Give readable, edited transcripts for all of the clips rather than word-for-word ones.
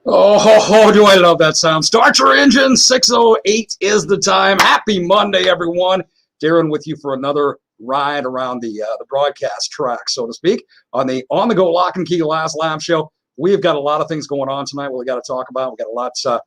Oh, do I love that sound. Start your engine. 6:08 is the time. Happy Monday, everyone. Darren with you for another ride around the broadcast track, so to speak, on the On-the-Go Lock and Key Last Lap Show. We've got a lot of things going on tonight we got to talk about. We've got lots of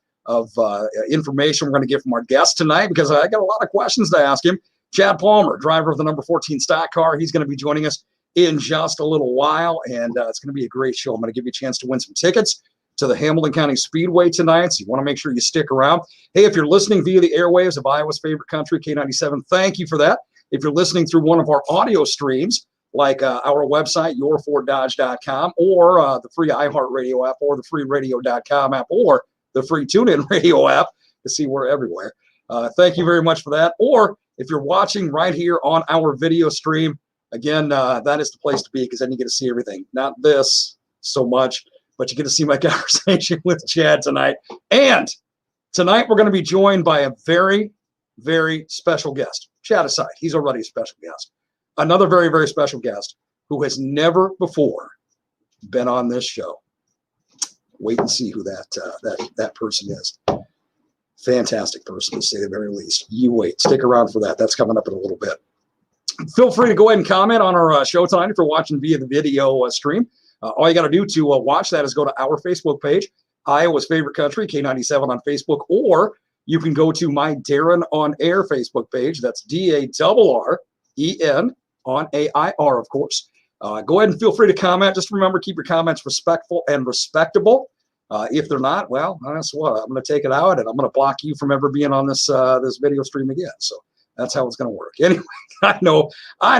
information we're going to get from our guest tonight because I got a lot of questions to ask him. Chad Palmer, driver of the number 14 stock car. He's going to be joining us in just a little while, and it's going to be a great show. I'm going to give you a chance to win some tickets to the Hamilton County Speedway tonight, so you want to make sure you stick around. Hey, if you're listening via the airwaves of Iowa's favorite country, K97, thank you for that. If you're listening through one of our audio streams, like our website, yourforddodge.com, or the free iHeartRadio app, or the free radio.com app, or the free TuneIn Radio app, to see we're everywhere. Thank you very much for that. Or if you're watching right here on our video stream, again, that is the place to be because then you get to see everything. Not this so much, but you get to see my conversation with Chad tonight. And tonight we're going to be joined by a very, very special guest. Chad aside, he's already a special guest. Another very, very special guest who has never before been on this show. Wait and see who that person is. Fantastic person, to say the very least. You wait. Stick around for that. That's coming up in a little bit. Feel free to go ahead and comment on our show tonight if you're watching via the video stream. All you got to do to watch that is go to our Facebook page, Iowa's Favorite Country, K97 on Facebook, or you can go to my Darren on Air Facebook page. That's DARREN on AIR, of course. Go ahead and feel free to comment. Just remember, keep your comments respectful and respectable. If they're not, well, guess what? I'm going to take it out and I'm going to block you from ever being on this video stream again. So that's how it's going to work. Anyway, I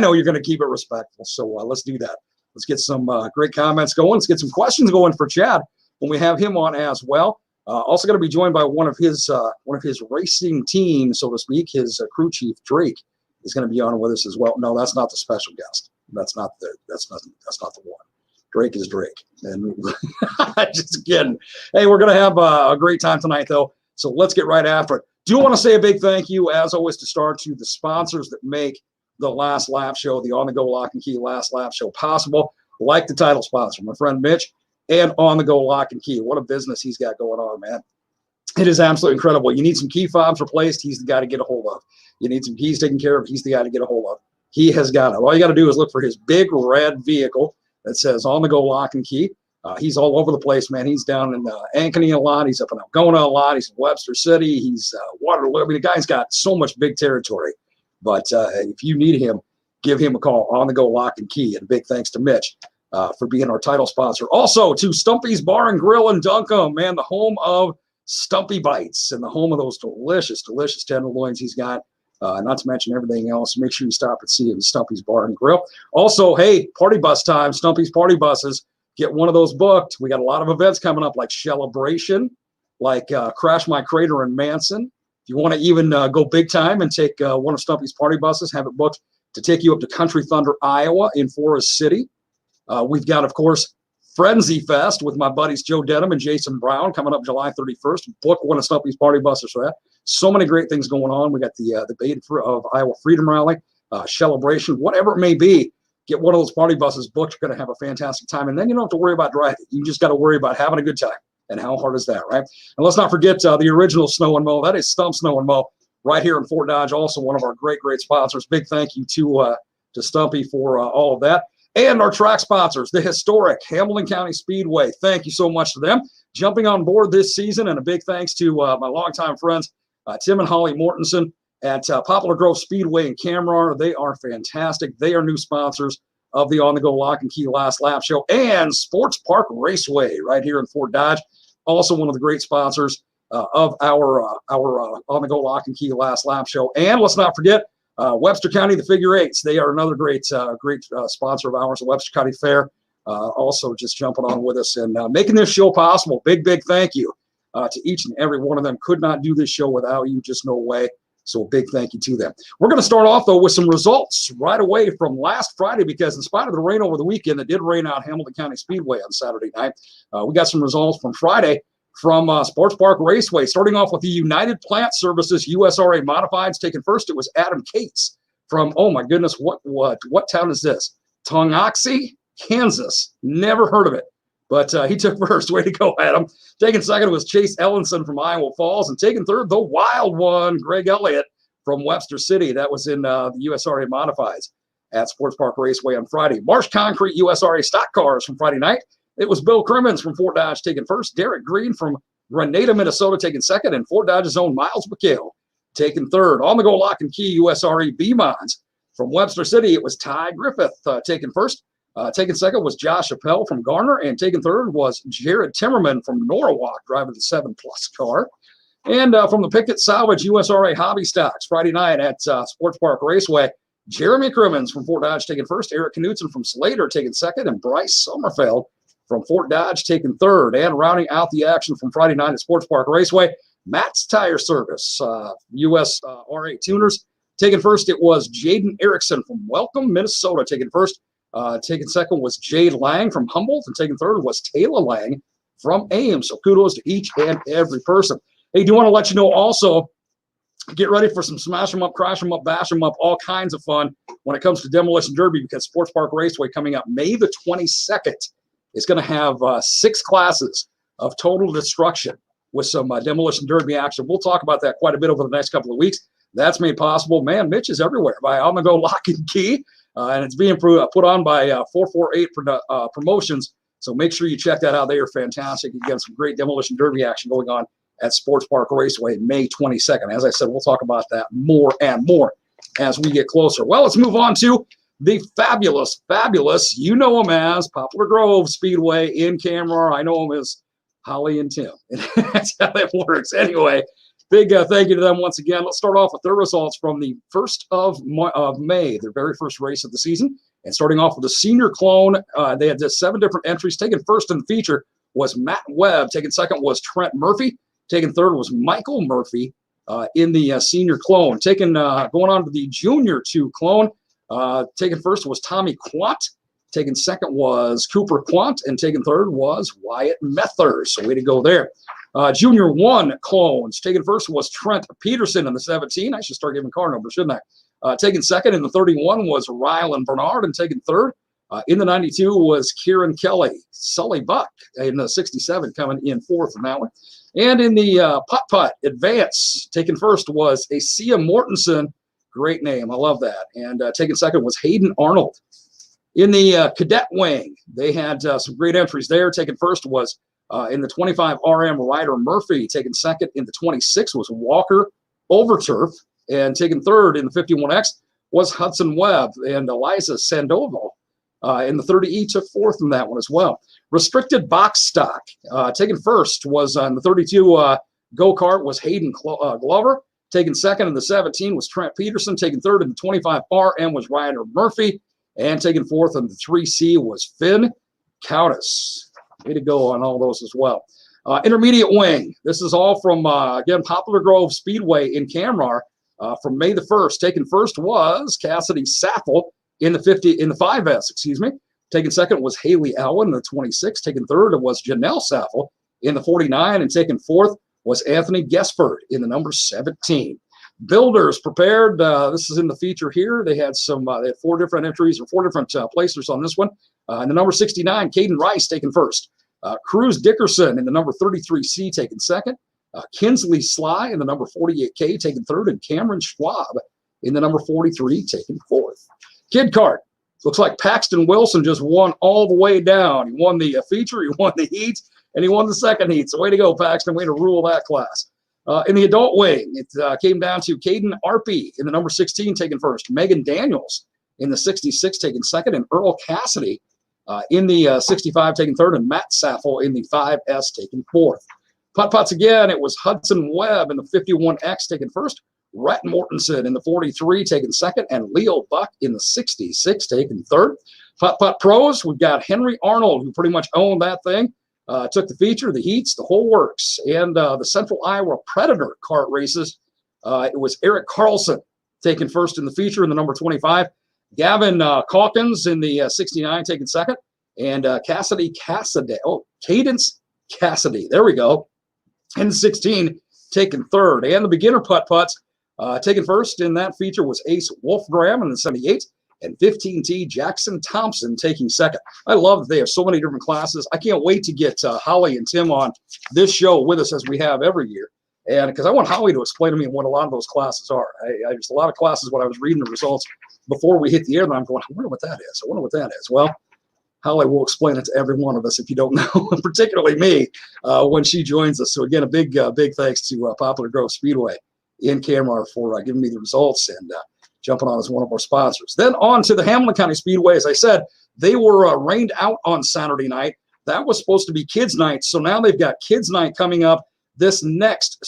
know you're going to keep it respectful. So let's do that. Let's get some great comments going. Let's get some questions going for Chad when we have him on as well. Also going to be joined by one of his racing team, so to speak. His crew chief Drake is going to be on with us as well. No, that's not the special guest. That's not the one. Drake is Drake. And just kidding. Hey, we're going to have a great time tonight, though. So let's get right after it. Do want to say a big thank you, as always, to start to the sponsors that make the Last Lap Show, the On-the-Go Lock and Key Last Lap Show possible, like the title sponsor, my friend Mitch, and On-the-Go Lock and Key. What a business he's got going on, man. It is absolutely incredible. You need some key fobs replaced, he's the guy to get a hold of. You need some keys taken care of, he's the guy to get a hold of. He has got it. All you got to do is look for his big red vehicle that says On-the-Go Lock and Key. He's all over the place, man. He's down in Ankeny a lot. He's up in Algona a lot. He's in Webster City. He's Waterloo. I mean, the guy's got so much big territory. But if you need him, give him a call. On-the-Go Lock and Key. And big thanks to Mitch for being our title sponsor. Also to Stumpy's Bar and Grill in Duncombe, man, the home of Stumpy Bites and the home of those delicious, delicious tenderloins he's got. Not to mention everything else. Make sure you stop and see him at Stumpy's Bar and Grill. Also, hey, party bus time. Stumpy's Party Buses. Get one of those booked. We got a lot of events coming up like Celebration, like Crash My Crater in Manson. If you want to even go big time and take one of Stumpy's party buses, have it booked to take you up to Country Thunder, Iowa in Forest City. We've got, of course, Frenzy Fest with my buddies Joe Denham and Jason Brown coming up July 31st. Book one of Stumpy's party buses for that. So many great things going on. We got the Bait of Iowa Freedom Rally, Celebration, whatever it may be. Get one of those party buses booked. You're going to have a fantastic time. And then you don't have to worry about driving. You just got to worry about having a good time. And how hard is that, right? And let's not forget the original Snow and Mow. That is Stump Snow and Mow right here in Fort Dodge. Also one of our great, great sponsors. Big thank you to Stumpy for all of that. And our track sponsors, the historic Hamilton County Speedway. Thank you so much to them. Jumping on board this season. And a big thanks to my longtime friends, Tim and Holly Mortensen at Poplar Grove Speedway in Camrar. They are fantastic. They are new sponsors of the On-the-Go Lock and Key Last Lap Show and Sports Park Raceway right here in Fort Dodge. Also one of the great sponsors of our On-the-Go Lock and Key Last Lap Show. And let's not forget Webster County, the Figure Eights. They are another great sponsor of ours, the Webster County Fair. Also just jumping on with us and making this show possible. Big, big thank you to each and every one of them. Could not do this show without you. Just no way. So a big thank you to them. We're going to start off, though, with some results right away from last Friday because in spite of the rain over the weekend, it did rain out Hamilton County Speedway on Saturday night. We got some results from Friday from Sports Park Raceway. Starting off with the United Plant Services USRA Modifieds. Taken first, it was Adam Cates from, oh, my goodness, what town is this? Tongaxie, Kansas. Never heard of it. But he took first. Way to go, Adam. Taking second was Chase Ellenson from Iowa Falls. And taking third, the wild one, Greg Elliott from Webster City. That was in the USRA Modifieds at Sports Park Raceway on Friday. Marsh Concrete USRA Stock Cars from Friday night. It was Bill Crimmins from Fort Dodge taking first. Derek Green from Grenada, Minnesota taking second. And Fort Dodge's own Miles McHale taking third. On the go lock and key USRA B-Mons. From Webster City, it was Ty Griffith taking first. Taking second was Josh Appel from Garner. And taking third was Jared Timmerman from Norwalk driving the 7+ car. And from the Pickett Salvage USRA Hobby Stocks Friday night at Sports Park Raceway, Jeremy Crimmins from Fort Dodge taking first. Eric Knudsen from Slater taking second. And Bryce Sommerfeld from Fort Dodge taking third. And rounding out the action from Friday night at Sports Park Raceway, Matt's Tire Service, USRA Tuners. Taking first, it was Jaden Erickson from Welcome, Minnesota, taking first. Taking second was Jade Lang from Humboldt. And taking third was Taylor Lang from Ames. So kudos to each and every person. Hey, do want to let you know also, get ready for some smash them up, crash them up, bash them up, all kinds of fun when it comes to Demolition Derby, because Sports Park Raceway coming up May the 22nd is going to have 6 classes of total destruction with some Demolition Derby action. We'll talk about that quite a bit over the next couple of weeks. That's made possible. Man, Mitch is everywhere by On the Go Lock and Key, and it's being put on by 448 Promotions. So make sure you check that out. They are fantastic. You get some great Demolition Derby action going on at Sports Park Raceway May 22nd. As I said, we'll talk about that more and more as we get closer. Well, let's move on to the fabulous, you know him as Poplar Grove Speedway in camera. I know him as Holly and Tim. That's how that works. Anyway, big thank you to them once again. Let's start off with their results from the 1st of May, their very first race of the season. And starting off with the senior clone, they had just 7 different entries. Taking first in the feature was Matt Webb. Taking second was Trent Murphy. Taking third was Michael Murphy in the senior clone. Going on to the junior 2 clone. Taking first was Tommy Quant. Taking second was Cooper Quant. And taking third was Wyatt Methers. So way to go there. Junior 1 clones. Taking first was Trent Peterson in the 17. I should start giving car numbers, shouldn't I? Taking second in the 31 was Rylan Bernard. And taking third in the 92 was Kieran Kelly. Sully Buck in the 67 coming in fourth in that one. And in the putt advance, taking first was Acia Mortensen. Great name. I love that. And taking second was Hayden Arnold. In the cadet wing, they had some great entries there. Taking first was in the 25 RM Ryder Murphy. Taking second in the 26 was Walker Overturf. And taking third in the 51X was Hudson Webb and Eliza Sandoval. In the 30E took fourth in that one as well. Restricted box stock. Taking first was in the 32 go-kart was Hayden Glover. Taking second in the 17 was Trent Peterson. Taking third in the 25 RM was Ryder Murphy. And taking fourth in the 3C was Finn Coutis. Way to go on all those as well. Intermediate wing. This is all from, again, Poplar Grove Speedway in Camrar from May the 1st. Taking first was Cassidy Saffel in the 5S, excuse me. Taking second was Haley Allen in the 26. Taking third was Janelle Saffel in the 49. And taking fourth was Anthony Gesford in the number 17. Builders prepared. This is in the feature here. They had 4 different entries or 4 different placers on this one. In the number 69, Caden Rice taking first. Cruz Dickerson in the number 33C taking second. Kinsley Sly in the number 48K taking third. And Cameron Schwab in the number 43 taking fourth. Kid Kart. Looks like Paxton Wilson just won all the way down. He won the feature, he won the heat, and he won the second heat. So way to go, Paxton. Way to rule that class. In the adult wing, it came down to Caden Arpey in the number 16 taking first. Megan Daniels in the 66 taking second. And Earl Cassidy in the 65 taking third. And Matt Saffel in the 5S taking fourth. Putt-putts again, it was Hudson Webb in the 51X taking first. Rhett Mortensen in the 43 taking second. And Leo Buck in the 66 taking third. Putt-putt pros, we've got Henry Arnold, who pretty much owned that thing. Took the feature, the heats, the whole works. And the Central Iowa Predator kart races, it was Eric Carlson taking first in the feature in the number 25. Gavin Calkins in the 69 taking second. And Cadence Cassidy, there we go, in the 16 taking third. And the beginner putt-putts taking first in that feature was Ace Wolfgram in the 78. and 15T Jackson Thompson taking second. I love that they have so many different classes. I can't wait to get Holly and Tim on this show with us as we have every year. And because I want Holly to explain to me what a lot of those classes are. There's a lot of classes when I was reading the results before we hit the air, and I'm going, I wonder what that is. I wonder what that is. Well, Holly will explain it to every one of us if you don't know, particularly me, when she joins us. So again, a big thanks to Poplar Grove Speedway in Camera for giving me the results and jumping on as one of our sponsors. Then on to the Hamilton County Speedway. As I said, they were rained out on Saturday night. That was supposed to be Kids Night. So now they've got Kids Night coming up this next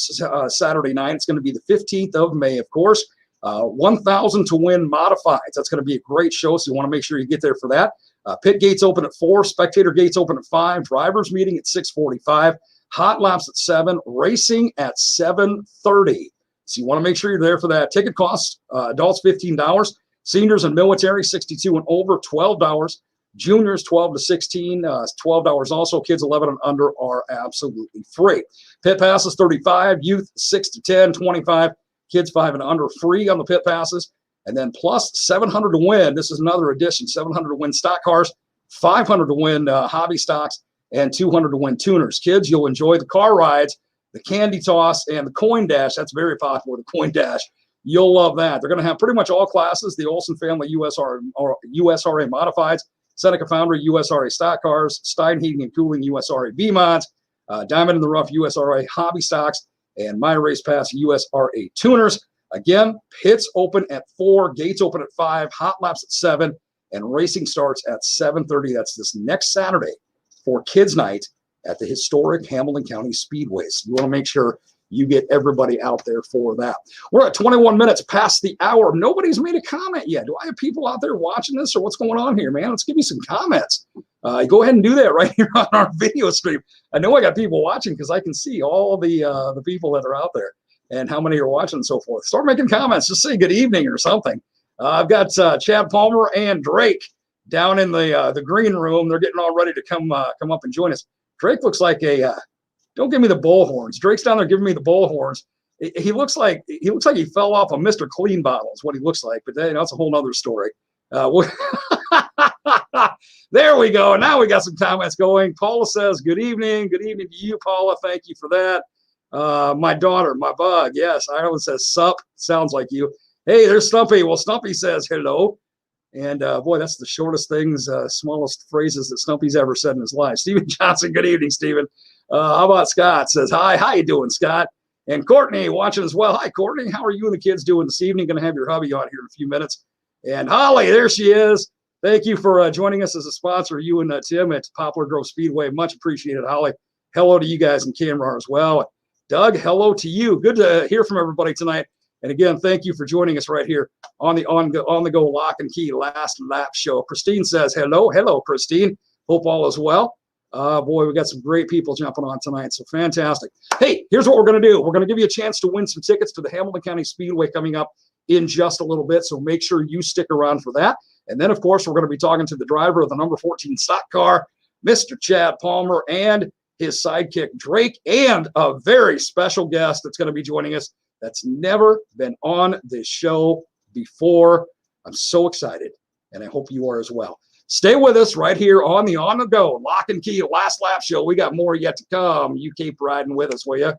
Saturday night. It's going to be the 15th of May, of course. 1,000 to win modifieds. That's going to be a great show, so you want to make sure you get there for that. Pit gates open at 4, spectator gates open at 5, drivers meeting at 6:45, hot laps at 7, racing at 7:30. So you want to make sure you're there for that. Ticket costs, adults $15, seniors and military 62 and over $12, juniors 12 to 16, $12 also. Kids 11 and under are absolutely free. Pit passes $35, youth 6 to 10, 25, kids 5 and under free on the pit passes. And then plus 700 to win. This is another addition, 700 to win stock cars, 500 to win hobby stocks, and 200 to win tuners. Kids, you'll enjoy the car rides, the candy toss, and the coin dash. That's very popular, the coin dash. You'll love that. They're going to have pretty much all classes, the Olson family USRA modifieds, Seneca Foundry USRA stock cars, Stein Heating and Cooling USRA V mods, Diamond in the Rough USRA hobby stocks, and My Race Pass USRA tuners. Again, pits open at 4, gates open at 5, hot laps at 7, and racing starts at 7:30. That's this next Saturday for Kids Night at the historic Hamilton County Speedways. You want to make sure you get everybody out there for that. We're at 21 minutes past the hour. Nobody's made a comment yet. Do I have people out there watching this, or what's going on here, man? Let's give me some comments. Go ahead and do that right here on our video stream. I know I got people watching because I can see all the people that are out there and how many are watching and so forth. Start making comments. Just say good evening or something. I've got Chad Palmer and Drake down in the green room. They're getting all ready to come up and join us. Drake looks like don't give me the bullhorns. Drake's down there giving me the bullhorns. He looks like he fell off a Mr. Clean bottle is what he looks like. But that's a whole other story. There we go. Now we got some comments going. Paula says, good evening. Good evening to you, Paula. Thank you for that. My daughter, my bug. Yes, Ireland says sup. Sounds like you. Hey, there's Stumpy. Well, Stumpy says hello. And boy, that's the shortest things, smallest phrases that Stumpy's ever said in his life. Stephen Johnson, good evening, Stephen. How about Scott? Says hi. How you doing, Scott? And Courtney watching as well. Hi, Courtney. How are you and the kids doing this evening? Going to have your hubby on here in a few minutes. And Holly, there she is. Thank you for joining us as a sponsor, you and Tim at Poplar Grove Speedway. Much appreciated, Holly. Hello to you guys in Camera as well. Doug, hello to you. Good to hear from everybody tonight. And again, thank you for joining us right here on the On the Go Lock and Key Last Lap Show. Christine says hello. Hello, Christine. Hope all is well. Boy, we got some great people jumping on tonight, so fantastic. Hey, here's what we're going to do. We're going to give you a chance to win some tickets to the Hamilton County Speedway coming up in just a little bit, so make sure you stick around for that. And then, of course, we're going to be talking to the driver of the number 14 stock car, Mr. Chad Palmer, and his sidekick, Drake, and a very special guest that's going to be joining us that's never been on this show before. I'm so excited, and I hope you are as well. Stay with us right here on the On the Go Lock and Key Last Lap Show. We got more yet to come. You keep riding with us, will you?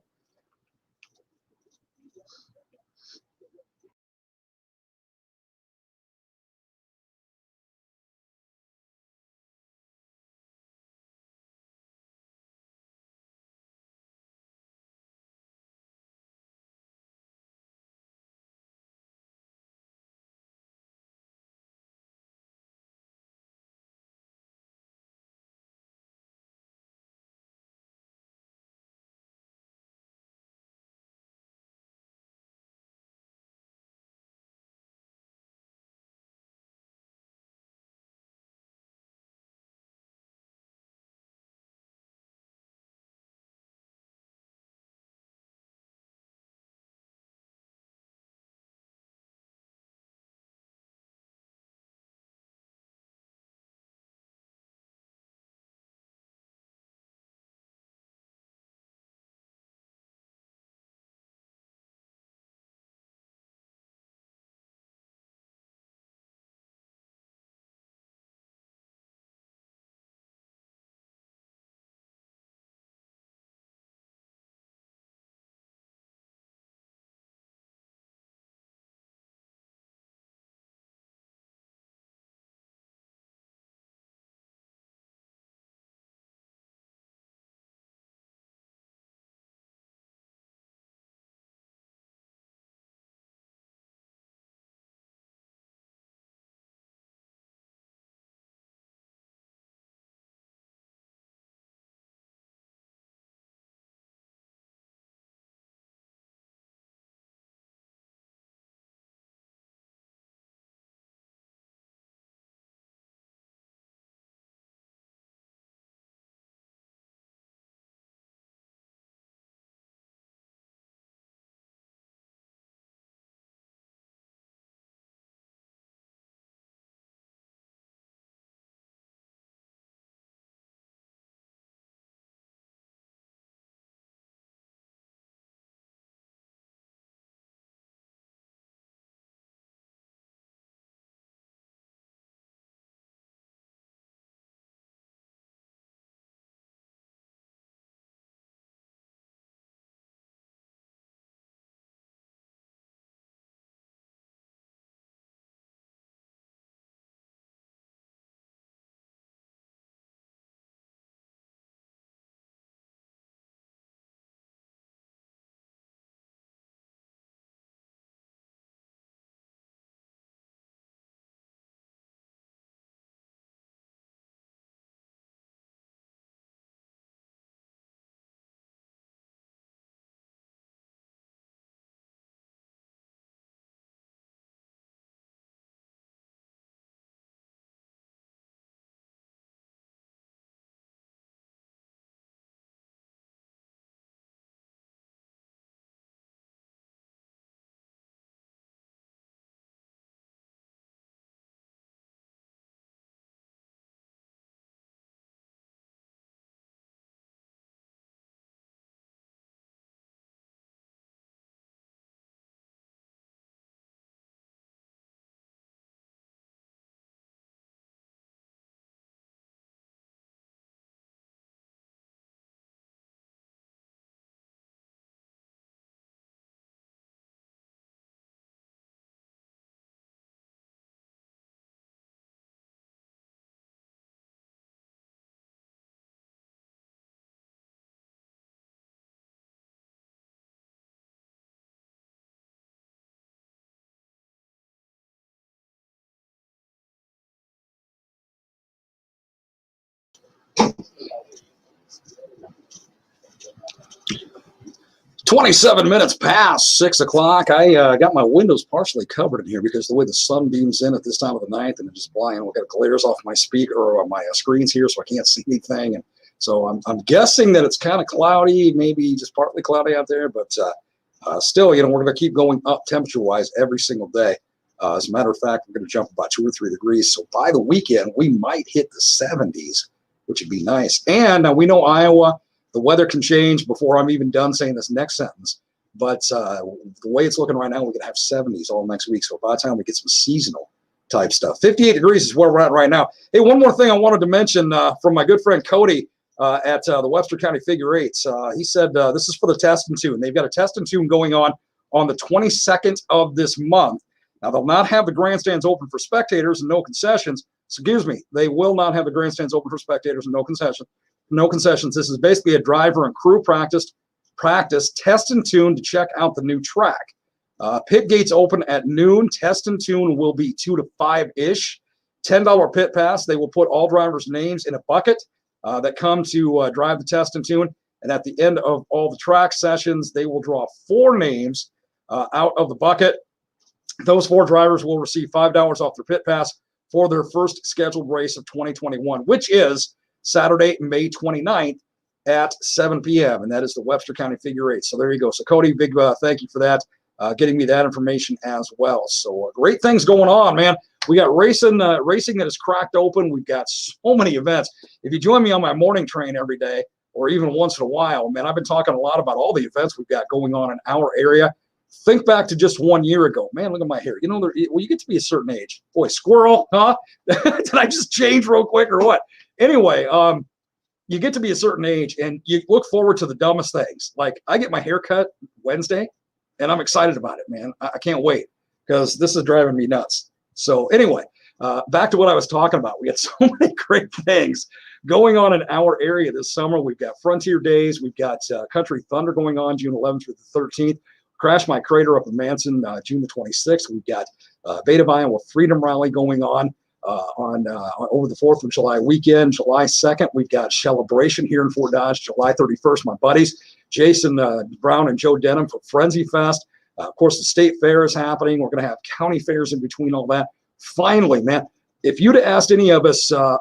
"27 minutes past 6 o'clock. I got my windows partially covered in here because the way the sun beams in at this time of the night and it just blind. I've got glares off my speaker or my screens here, so I can't see anything. And so I'm guessing that it's kind of cloudy, maybe just partly cloudy out there. But still, we're going to keep going up temperature-wise every single day. As a matter of fact, we're going to jump about 2 or 3 degrees. So by the weekend, we might hit the 70s, which would be nice. And we know Iowa. The weather can change before I'm even done saying this next sentence. But the way it's looking right now, we're going to have 70s all next week. So by the time we get some seasonal type stuff, 58 degrees is where we're at right now. Hey, one more thing I wanted to mention from my good friend Cody at the Webster County Figure Eights. He said this is for the test and tune. They've got a test and tune going on the 22nd of this month. Now, they'll not have the grandstands open for spectators and no concessions. Excuse me. They will not have the grandstands open for spectators and no concessions. No concessions. This is basically a driver and crew practice, test and tune to check out the new track. Pit gates open at noon. Test and tune will be 2 to 5-ish. $10 pit pass. They will put all drivers' names in a bucket that come to drive the test and tune. And at the end of all the track sessions, they will draw 4 names out of the bucket. Those 4 drivers will receive $5 off their pit pass for their first scheduled race of 2021, which is Saturday, May 29th at 7 p.m., and that is the Webster County Figure Eight. So there you go. So, Cody, big thank you for that, getting me that information as well. So great things going on, man. We got racing that is cracked open. We've got so many events. If you join me on my morning train every day or even once in a while, man, I've been talking a lot about all the events we've got going on in our area. Think back to just 1 year ago. Man, look at my hair. When you get to be a certain age, boy, squirrel, huh? Did I just change real quick or what? Anyway, you get to be a certain age and you look forward to the dumbest things. Like I get my hair cut Wednesday and I'm excited about it, man. I can't wait because this is driving me nuts. So anyway, back to what I was talking about. We got so many great things going on in our area this summer. We've got Frontier Days. We've got Country Thunder going on June 11th through the 13th. Crash My Crater up in Manson, June the 26th. We've got Beta of Iowa Freedom Rally going on over the 4th of July weekend. July 2nd, we've got Celebration here in Fort Dodge. July 31st, my buddies, Jason Brown and Joe Denham for Frenzy Fest. Of course, the state fair is happening. We're going to have county fairs in between all that. Finally, man, if you'd have asked any of us a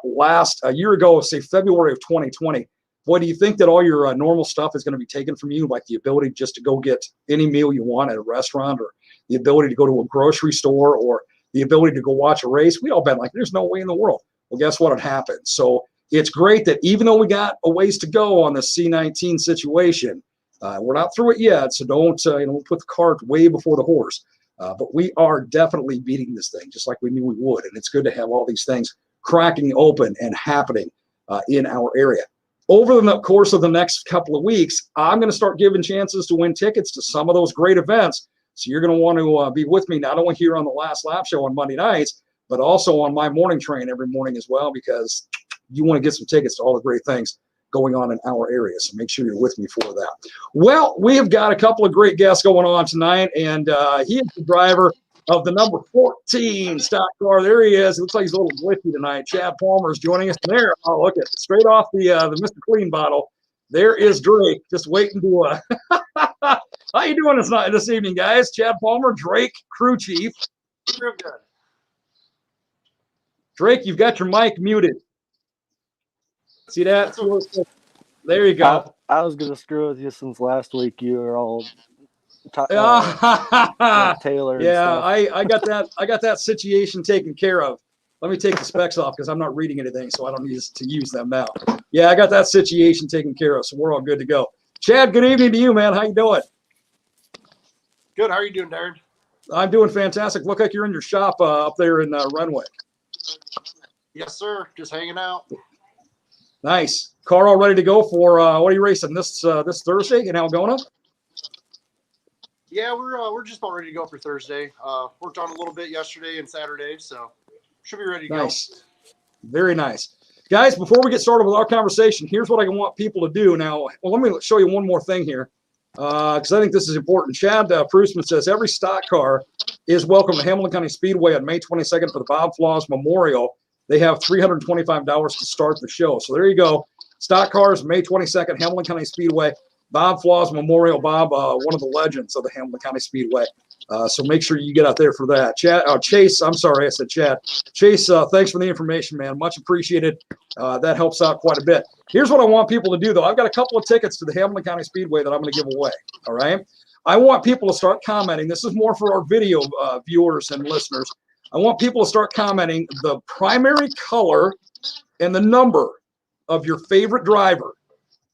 year ago, say February of 2020, boy, do you think that all your normal stuff is going to be taken from you, like the ability just to go get any meal you want at a restaurant or the ability to go to a grocery store or the ability to go watch a race? We all been like, there's no way in the world. Well, guess what? It happened. So it's great that even though we got a ways to go on the C-19 situation, we're not through it yet. So don't put the cart way before the horse. But we are definitely beating this thing just like we knew we would. And it's good to have all these things cracking open and happening in our area. Over the course of the next couple of weeks, I'm going to start giving chances to win tickets to some of those great events. So you're going to want to be with me not only here on the Last Lap Show on Monday nights, but also on my morning train every morning as well, because you want to get some tickets to all the great things going on in our area. So make sure you're with me for that. Well, we have got a couple of great guests going on tonight, and he is the driver of the number 14 stock car. There he is. It looks like he's a little glitchy tonight. Chad Palmer is joining us there. Oh, look at straight off the Mr. Clean bottle. There is Drake, just waiting to. How you doing this evening, guys? Chad Palmer, Drake, crew chief. Real good. Drake, you've got your mic muted. See that? There you go. I was gonna screw with you since last week. You were all Taylor. Yeah, I got that. I got that situation taken care of. Let me take the specs off because I'm not reading anything, so I don't need to use them now. Yeah, I got that situation taken care of, so we're all good to go. Chad, good evening to you, man. How you doing? Good. How are you doing, Darren? I'm doing fantastic. Look like you're in your shop up there in Renwick. Yes, sir. Just hanging out. Nice. Car all ready to go for what are you racing this Thursday in Algona? Yeah, we're just about ready to go for Thursday. Worked on a little bit yesterday and Saturday, so should be ready to go. Nice. Very nice. Guys, before we get started with our conversation, here's what I want people to do. Now, well, let me show you one more thing here because I think this is important. Chad Prusman says every stock car is welcome to Hamilton County Speedway on May 22nd for the Bob Flaws Memorial. They have $325 to start the show. So there you go. Stock cars, May 22nd, Hamilton County Speedway. Bob Flaws Memorial. Bob, one of the legends of the Hamilton County Speedway. So make sure you get out there for that. Chase, I'm sorry, I said Chad. Chase, thanks for the information, man. Much appreciated. That helps out quite a bit. Here's what I want people to do, though. I've got a couple of tickets to the Hamilton County Speedway that I'm going to give away. All right. I want people to start commenting. This is more for our video viewers and listeners. I want people to start commenting the primary color and the number of your favorite driver.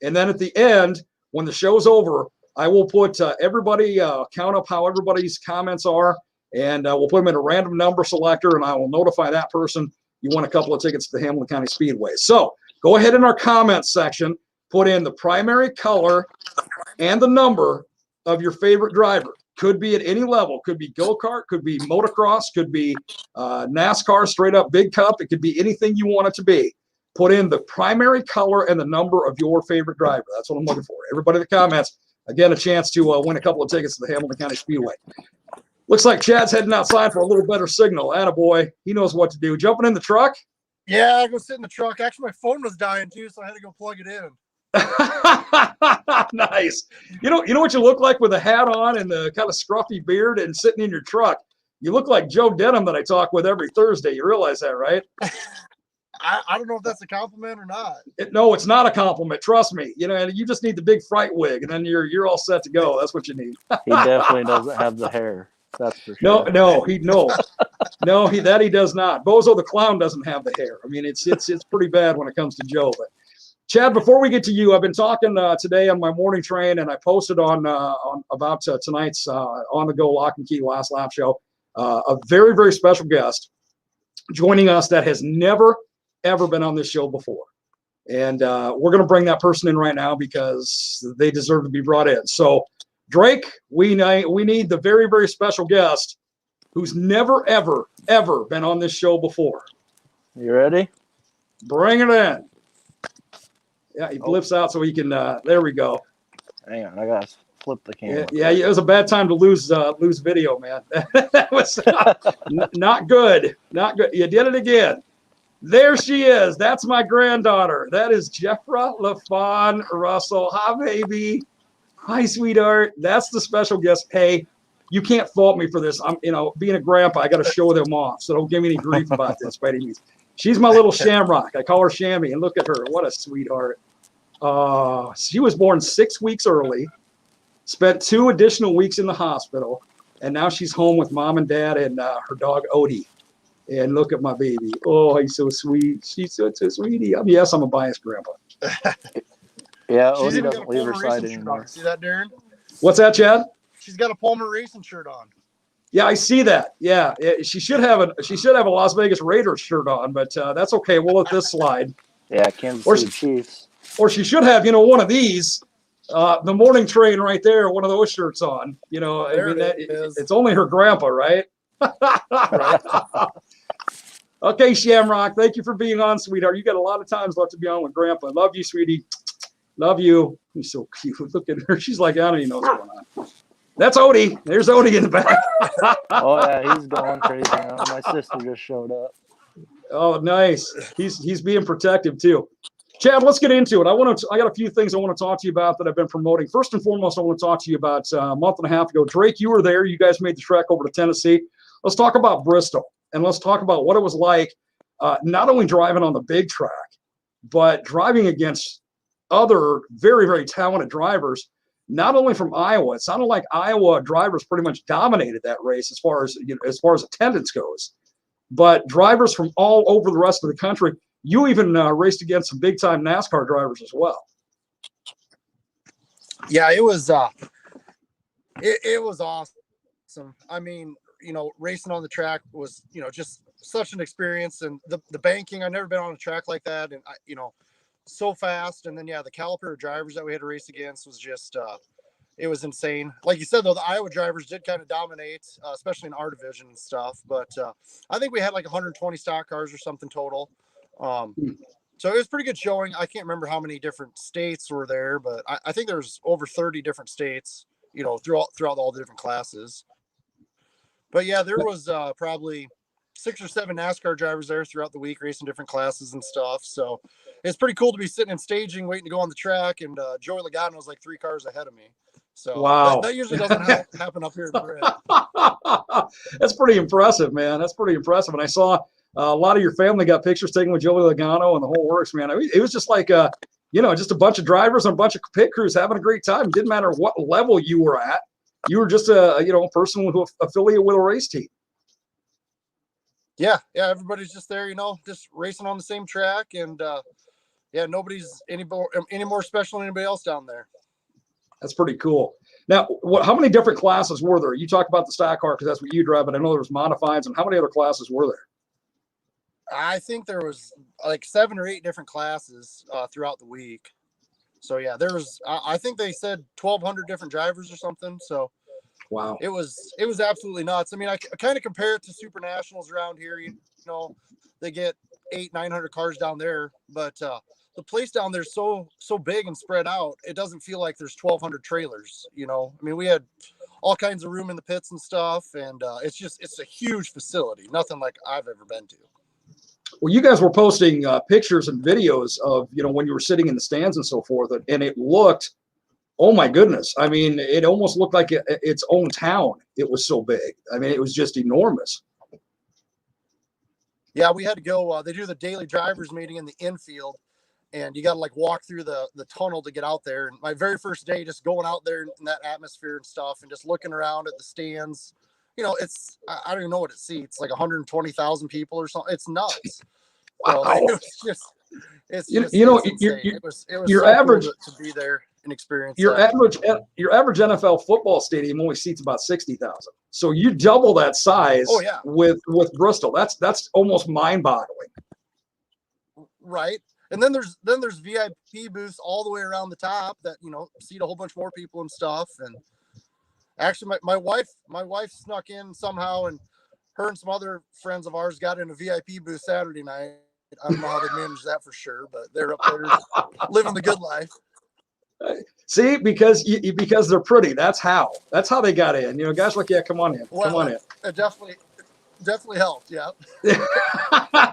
And then at the end, when the show's over, I will put everybody, count up how everybody's comments are, and we'll put them in a random number selector, and I will notify that person you won a couple of tickets to the Hamilton County Speedway. So go ahead in our comments section, put in the primary color and the number of your favorite driver. Could be at any level. Could be go-kart, could be motocross, could be NASCAR, straight up big cup. It could be anything you want it to be. Put in the primary color and the number of your favorite driver. That's what I'm looking for. Everybody in the comments, again, a chance to win a couple of tickets to the Hamilton County Speedway. Looks like Chad's heading outside for a little better signal. Attaboy. He knows what to do. Jumping in the truck? Yeah, I go sit in the truck. Actually, my phone was dying too, so I had to go plug it in. Nice. You know what you look like with a hat on and the kind of scruffy beard and sitting in your truck? You look like Joe Denham that I talk with every Thursday. You realize that, right? I don't know if that's a compliment or not. No, it's not a compliment. Trust me. And you just need the big fright wig, and then you're all set to go. That's what you need. He definitely doesn't have the hair. That's for sure. No, he does not. Bozo the Clown doesn't have the hair. I mean, it's pretty bad when it comes to Joe. But Chad, before we get to you, I've been talking today on my morning train, and I posted on about tonight's On the Go Lock and Key Last Lap show. A very, very special guest joining us that has never, ever been on this show before. And we're going to bring that person in right now because they deserve to be brought in. So, Drake, we need the very, very special guest who's never, ever, ever been on this show before. You ready? Bring it in. Yeah, he blips out so he can. There we go. Hang on, I gotta flip the camera. Yeah, it was a bad time to lose video, man. That was not good. Not good. You did it again. There she is. That's my granddaughter. That is Jeffra LaFawn Russell. Hi, baby. Hi, sweetheart. That's the special guest. Hey, you can't fault me for this. I'm, being a grandpa, I got to show them off. So don't give me any grief about this by any means. She's my little shamrock. I call her Shammy, and look at her. What a sweetheart. She was born 6 weeks early, spent 2 additional weeks in the hospital, and now she's home with mom and dad and her dog, Odie. And look at my baby. Oh, he's so sweet. She's such a sweetie. Yes, I'm a biased grandpa. Yeah, She's Odie even got doesn't a leave her Pullman side racing shirt anymore. on. See that, Darren? What's that, Chad? She's got a Pullman racing shirt on. Yeah, I see that. Yeah, she should have a Las Vegas Raiders shirt on, but that's okay. We'll let this slide. Yeah, Kansas City Chiefs. Or she should have, one of these, the morning train right there, one of those shirts on. It's only her grandpa, right? Right. Okay, Shamrock, thank you for being on, sweetheart. You got a lot of times left to be on with Grandpa. Love you, sweetie. Love you. He's so cute. Look at her. She's like, I don't even know what's going on. That's Odie. There's Odie in the back. Oh yeah, he's going crazy now. My sister just showed up. Oh, nice. He's being protective too. Chad, let's get into it. I got a few things I want to talk to you about that I've been promoting. First and foremost, I want to talk to you about a month and a half ago. Drake, you were there. You guys made the trek over to Tennessee. Let's talk about Bristol, and let's talk about what it was like, not only driving on the big track, but driving against other very, very talented drivers, not only from Iowa. It sounded like Iowa drivers pretty much dominated that race as far as attendance goes, but drivers from all over the rest of the country. You even raced against some big-time NASCAR drivers as well. Yeah, it was it was awesome. I mean, racing on the track was, just such an experience, and the banking, I've never been on a track like that, and so fast. And then the caliper of drivers that we had to race against was just it was insane. Like you said, though, the Iowa drivers did kind of dominate, especially in our division and stuff. But I think we had like 120 stock cars or something total. So it was pretty good showing. I can't remember how many different states were there, but I think there's over 30 different states, throughout all the different classes. But yeah, there was probably 6 or 7 NASCAR drivers there throughout the week, racing different classes and stuff. So it's pretty cool to be sitting in staging, waiting to go on the track. And Joey Logano was like 3 cars ahead of me. So Wow. that usually doesn't happen up here in Britt. That's pretty impressive, man. That's pretty impressive. And I saw a lot of your family got pictures taken with Joey Logano and the whole works, man. It was just like, just a bunch of drivers and a bunch of pit crews having a great time. It didn't matter what level you were at. You were just a person who affiliated with a race team. Yeah. Everybody's just there, just racing on the same track. And nobody's any more special than anybody else down there. That's pretty cool. Now, how many different classes were there? You talk about the stock car because that's what you drive, but I know there was modifieds. And how many other classes were there? I think there was like 7 or 8 different classes throughout the week. So yeah, there was. I think they said 1,200 different drivers or something. So wow, it was absolutely nuts. I mean, I kind of compare it to Super Nationals around here. They get 800-900 cars down there, but the place down there is so big and spread out. It doesn't feel like there's 1,200 trailers. I mean, we had all kinds of room in the pits and stuff, and it's a huge facility. Nothing like I've ever been to. Well, you guys were posting pictures and videos of, when you were sitting in the stands and so forth, and it looked, oh my goodness. I mean, it almost looked like its own town. It was so big. I mean, it was just enormous. Yeah, we had to go. They do the daily drivers meeting in the infield, and you got to walk through the tunnel to get out there. And my very first day, just going out there in that atmosphere and stuff, and just looking around at the stands. It's I don't even know what it seats, like 120,000 people or something. It's nuts. Wow. So it's your average cool to be there and experience your average NFL football stadium only seats about 60,000. So you double that size. Oh, yeah. with Bristol. That's almost mind-boggling. Right. And then there's VIP booths all the way around the top that seat a whole bunch more people and stuff. And actually, my wife snuck in somehow, and her and some other friends of ours got in a VIP booth Saturday night. I don't know how they managed that for sure, but they're up there living the good life. See, because they're pretty. That's how they got in. Guys like, yeah, come on in. Well, come on in. It definitely helped. Yeah.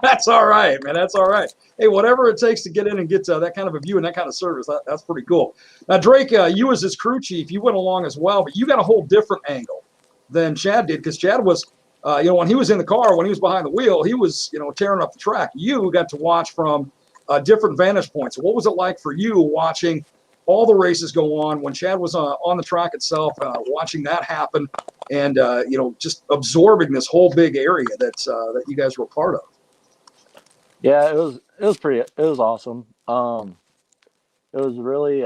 That's all right, man. That's all right. Hey, whatever it takes to get in and get that kind of a view and that kind of service, that's pretty cool. Now, Drake, you as his crew chief, you went along as well, but you got a whole different angle than Chad did, because Chad was, when he was in the car, when he was behind the wheel, he was, tearing up the track. You got to watch from different vantage points. What was it like for you watching all the races go on when Chad was on the track itself, watching that happen, and just absorbing this whole big area that you guys were part of? Yeah, it was awesome. It was really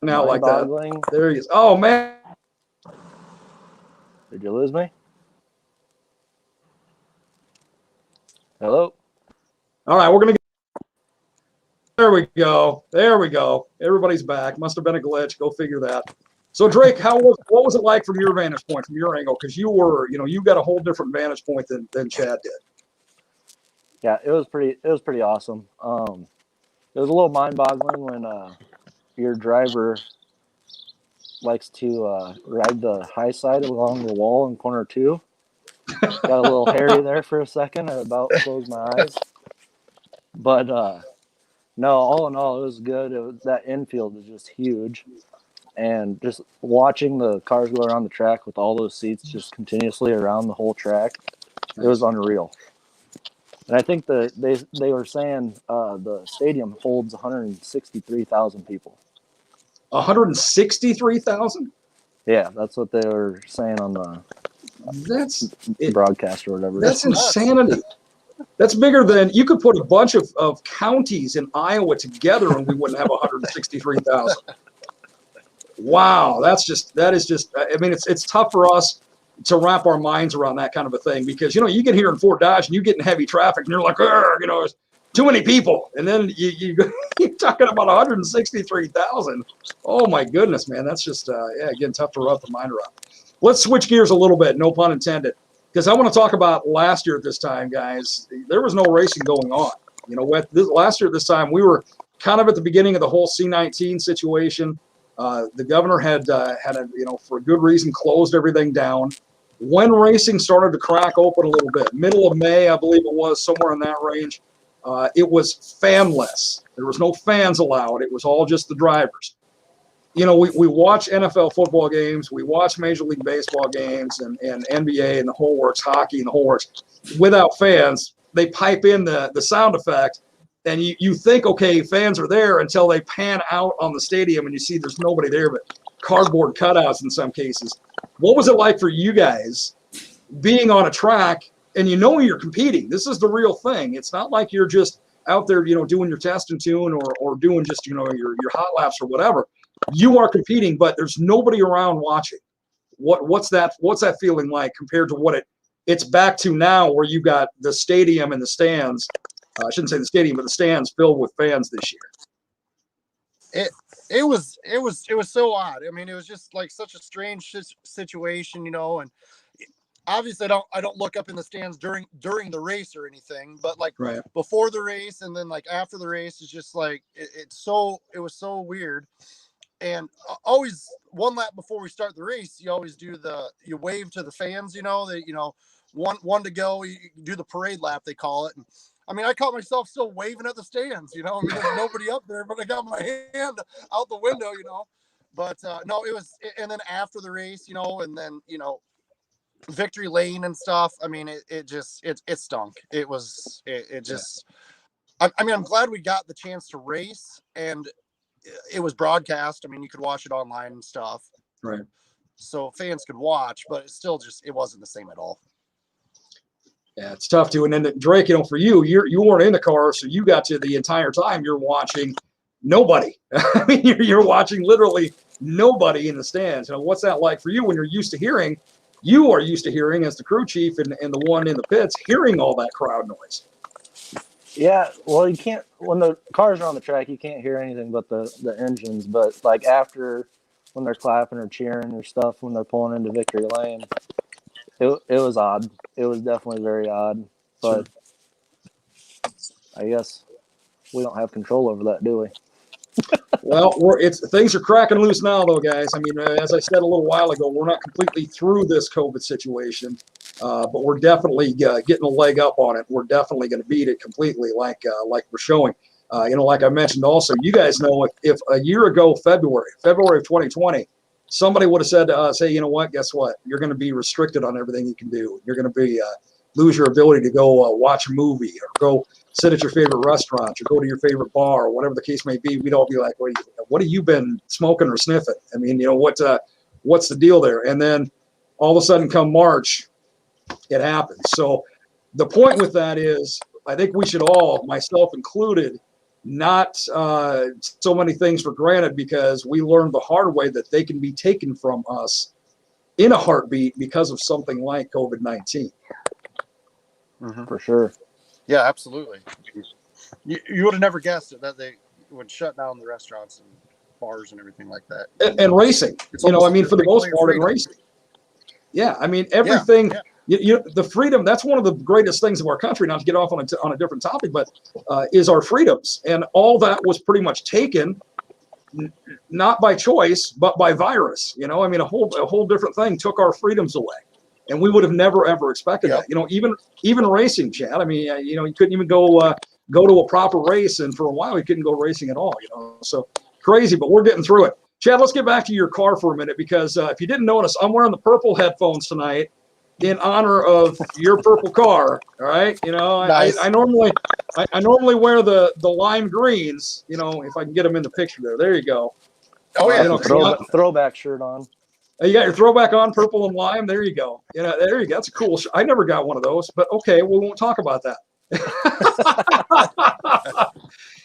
now like that. mind-boggling. There he is. Oh man, did you lose me? Hello. All right, we're gonna. There we go. Everybody's back. Must have been a glitch. Go figure that. So Drake, what was it like from your vantage point, from your angle? Because you were, you got a whole different vantage point than Chad did. Yeah, it was pretty awesome. It was a little mind-boggling when your driver likes to ride the high side along the wall in corner 2. Got a little hairy there for a second. I about closed my eyes. But no, all in all, it was good. That infield is just huge. And just watching the cars go around the track with all those seats just continuously around the whole track, it was unreal. And I think they were saying the stadium holds 163,000 people. 163,000? Yeah, that's what they were saying on the broadcast or whatever. That's insanity. That's bigger than you could put a bunch of counties in Iowa together and we wouldn't have 163,000. Wow, that is just. I mean, it's tough for us to wrap our minds around that kind of a thing, because you get here in Fort Dodge and you get in heavy traffic and you're like, there's too many people, and then you're talking about 163,000. Oh my goodness, man, that's just again tough to wrap the mind around. Let's switch gears a little bit, no pun intended, because I want to talk about last year at this time, guys. There was no racing going on. Last year at this time, we were kind of at the beginning of the whole C-19 situation. The governor had for a good reason, closed everything down. when racing started to crack open a little bit, middle of May, I believe it was, somewhere in that range, it was fanless. There was no fans allowed. It was all just the drivers. You know, we watch NFL football games, we watch Major League Baseball games and NBA and the whole works, hockey and the whole works. Without fans, they pipe in the sound effect, and you think, okay, fans are there until they pan out on the stadium and you see there's nobody there but cardboard cutouts in some cases. What was it like for you guys being on a track and you know you're competing? This is the real thing. It's not like you're just out there, you know, doing your test and tune or doing just, you know, your hot laps or whatever. You are competing, but there's nobody around watching. What's that feeling like compared to what it's back to now, where you got the stadium and the stands? I shouldn't say the stadium, but the stands filled with fans this year. It was so odd. I mean, it was just like such a strange situation, you know. And obviously, I don't look up in the stands during the race or anything, but like right before the race and then like after the race is just like it was so weird. And always one lap before we start the race, you always do you wave to the fans, you know, one to go, you do the parade lap, they call it. And I mean, I caught myself still waving at the stands, you know. I mean, there's nobody up there, but I got my hand out the window, you know. But no, it was, and then after the race, you know, and then, you know, victory lane and stuff. I mean, it stunk. It was, it just, I mean, I'm glad we got the chance to race, and it was broadcast. I mean, you could watch it online and stuff. Right. So fans could watch, but it still it wasn't the same at all. Yeah, it's tough to. And then Drake, you know, for you weren't in the car, so you got to the entire time you're watching nobody. I mean, you're watching literally nobody in the stands. You know, what's that like for you when you are used to hearing as the crew chief and the one in the pits, hearing all that crowd noise? Yeah, well, you can't, when the cars are on the track, you can't hear anything but the engines. But like after, when they're clapping or cheering or stuff, when they're pulling into victory lane, it was odd. It was definitely very odd. But sure. I guess we don't have control over that, do we? Well, things are cracking loose now, though, guys. I mean, as I said a little while ago, we're not completely through this COVID situation, but we're definitely getting a leg up on it. We're definitely going to beat it completely, like we're showing. You know, like I mentioned, also, you guys know if a year ago, February of 2020, somebody would have said to us, "Hey, you know what? Guess what? You're going to be restricted on everything you can do. You're going to be lose your ability to go watch a movie or go sit at your favorite restaurant or go to your favorite bar or whatever the case may be." We'd all be like, what have you been smoking or sniffing? I mean, you know, what's the deal there? And then all of a sudden come March, it happens. So the point with that is, I think we should all, myself included, not so many things for granted, because we learned the hard way that they can be taken from us in a heartbeat because of something like COVID-19. Mm-hmm. For sure. Yeah, absolutely. You would have never guessed it, that they would shut down the restaurants and bars and everything like that. And racing, you know, I mean, for the most part, in racing. Yeah, I mean, everything. Yeah. The freedom. That's one of the greatest things of our country. Not to get off on a different topic, but is our freedoms, and all that was pretty much taken, not by choice, but by virus. You know, I mean, a whole different thing took our freedoms away. And we would have never, ever expected that. You know, even racing, Chad. I mean, you know, you couldn't even go to a proper race, and for a while you couldn't go racing at all. You know, so crazy. But we're getting through it. Chad, let's get back to your car for a minute, because if you didn't notice, I'm wearing the purple headphones tonight in honor of your purple car. All right, you know, nice. I normally wear the lime greens. You know, if I can get them in the picture there. There you go. Oh yeah, you know, throwback shirt on. You got your throwback on, purple and lime. There you go. You know, there you go. That's a cool. I never got one of those, but okay, we won't talk about that.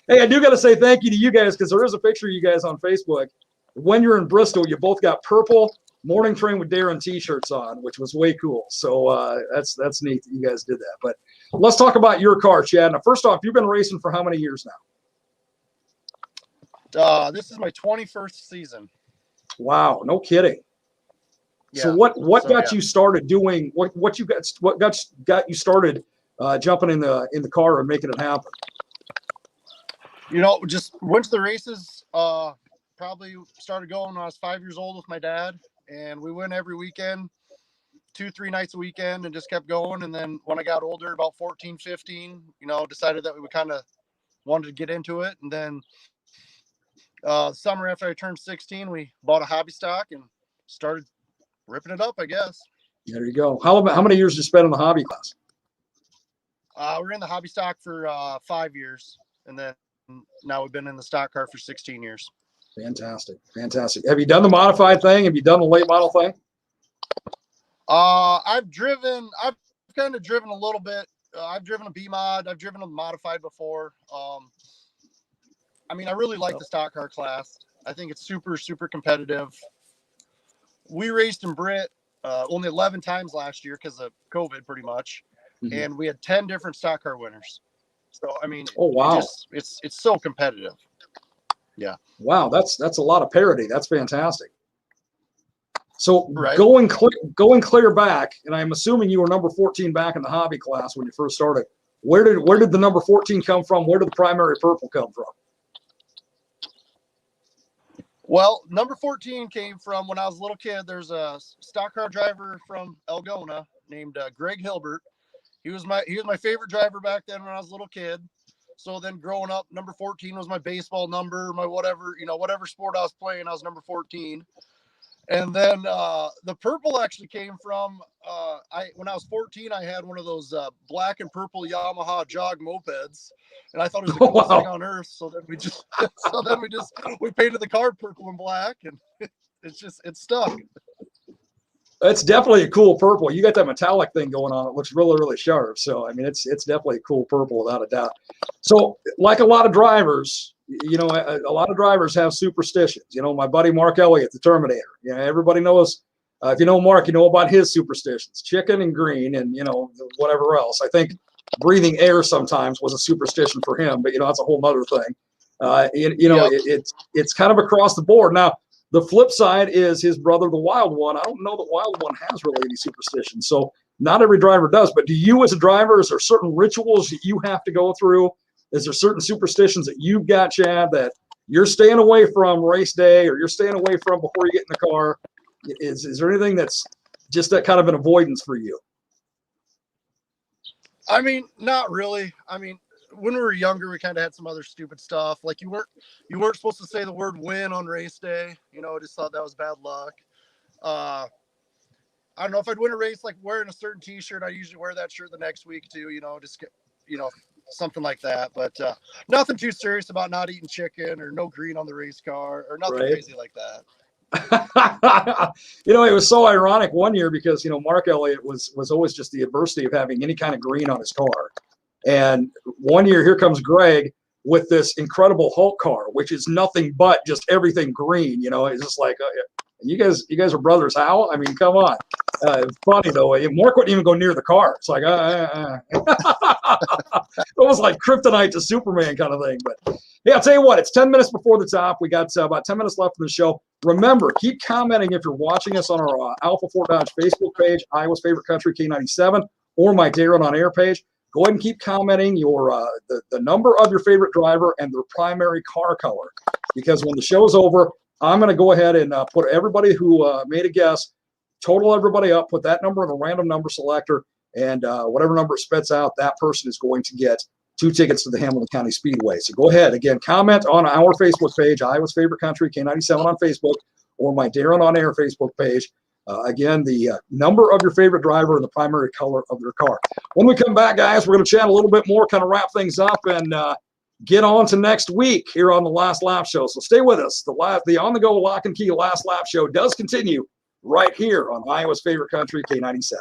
Hey, I do got to say thank you to you guys, because there is a picture of you guys on Facebook. When you're in Bristol, you both got purple Morning Train with Darren T-shirts on, which was way cool. So that's neat that you guys did that. But let's talk about your car, Chad. Now, first off, you've been racing for how many years now? This is my 21st season. Wow, no kidding. Yeah. So what got you started doing what got you started jumping in the car and making it happen? You know, just went to the races. Probably started going when I was 5 years old with my dad, and we went every weekend 2-3 nights a weekend and just kept going. And then when I got older, about 14, 15, decided that we would kind of wanted to get into it. And then summer after I turned 16, we bought a hobby stock and started ripping it up, I guess. There you go. How many years did you spend in the hobby class? We're in the hobby stock for 5 years, and then now we've been in the stock car for 16 years. Fantastic. Fantastic. Have you done the modified thing? Have you done the late model thing? I've kind of driven a little bit. I've driven a B mod. I've driven a modified before. I really like the stock car class. I think it's super, super competitive. We raced in Brit only 11 times last year because of COVID, pretty much. Mm-hmm. And we had 10 different stock car winners. So, oh, wow. It's so competitive. Yeah. Wow. That's a lot of parity. That's fantastic. So right. going clear back, and I'm assuming you were number 14 back in the hobby class when you first started. Where did the number 14 come from? Where did the primary purple come from? Well, number 14 came from when I was a little kid. There's a stock car driver from Algona named Greg Hilbert. He was my favorite driver back then when I was a little kid. So then growing up, number 14 was my baseball number, my whatever sport I was playing, I was number 14. And then the purple actually came from when I was 14, I had one of those black and purple Yamaha jog mopeds, and I thought it was the coolest thing on earth. So then we painted the car purple and black, and it stuck. It's definitely a cool purple. You got that metallic thing going on. It looks really, really sharp. So it's definitely a cool purple without a doubt. So like a lot of drivers, a lot of drivers have superstitions. My buddy Mark Elliott, the Terminator. Everybody knows. If you know Mark, you know about his superstitions: chicken and green, and whatever else. I think breathing air sometimes was a superstition for him, but that's a whole other thing. Yep. It's kind of across the board. Now, the flip side is his brother, the Wild One. I don't know that Wild One has really any superstitions. So not every driver does. But do you, as a driver, is there certain rituals that you have to go through? Is there certain superstitions that you've got, Chad, that you're staying away from race day, or you're staying away from before you get in the car? Is there anything that's just that kind of an avoidance for you? Not really. When we were younger, we kind of had some other stupid stuff. Like you weren't supposed to say the word win on race day. I just thought that was bad luck. I don't know if I'd win a race, like wearing a certain T-shirt. I usually wear that shirt the next week too. Something like that. But nothing too serious about not eating chicken or no green on the race car or nothing crazy like that. It was so ironic one year because Mark Elliott was always just the adversity of having any kind of green on his car. And one year, here comes Greg with this incredible Hulk car, which is nothing but just everything green. It's just like, you guys are brothers. How? Come on. Funny though. Mark wouldn't even go near the car. It's like, almost like kryptonite to Superman kind of thing. But hey, I'll tell you what. It's 10 minutes before the top. We got about 10 minutes left in the show. Remember, keep commenting if you're watching us on our Alpha Fort Dodge Facebook page, Iowa's Favorite Country K97, or my Darren on Air page. Go ahead and keep commenting your the number of your favorite driver and their primary car color, because when the show's over, I'm going to go ahead and put everybody who made a guess, total everybody up, put that number in a random number selector, and whatever number it spits out, that person is going to get 2 tickets to the Hamilton County Speedway. So go ahead, again, comment on our Facebook page, Iowa's Favorite Country K97 on Facebook, or my Darren on Air Facebook page. Again, the number of your favorite driver and the primary color of their car. When we come back, guys, we're going to chat a little bit more, kind of wrap things up, and get on to next week here on the Last Lap Show. So stay with us. The on-the-go lock and key Last Lap Show does continue right here on Iowa's Favorite Country K97.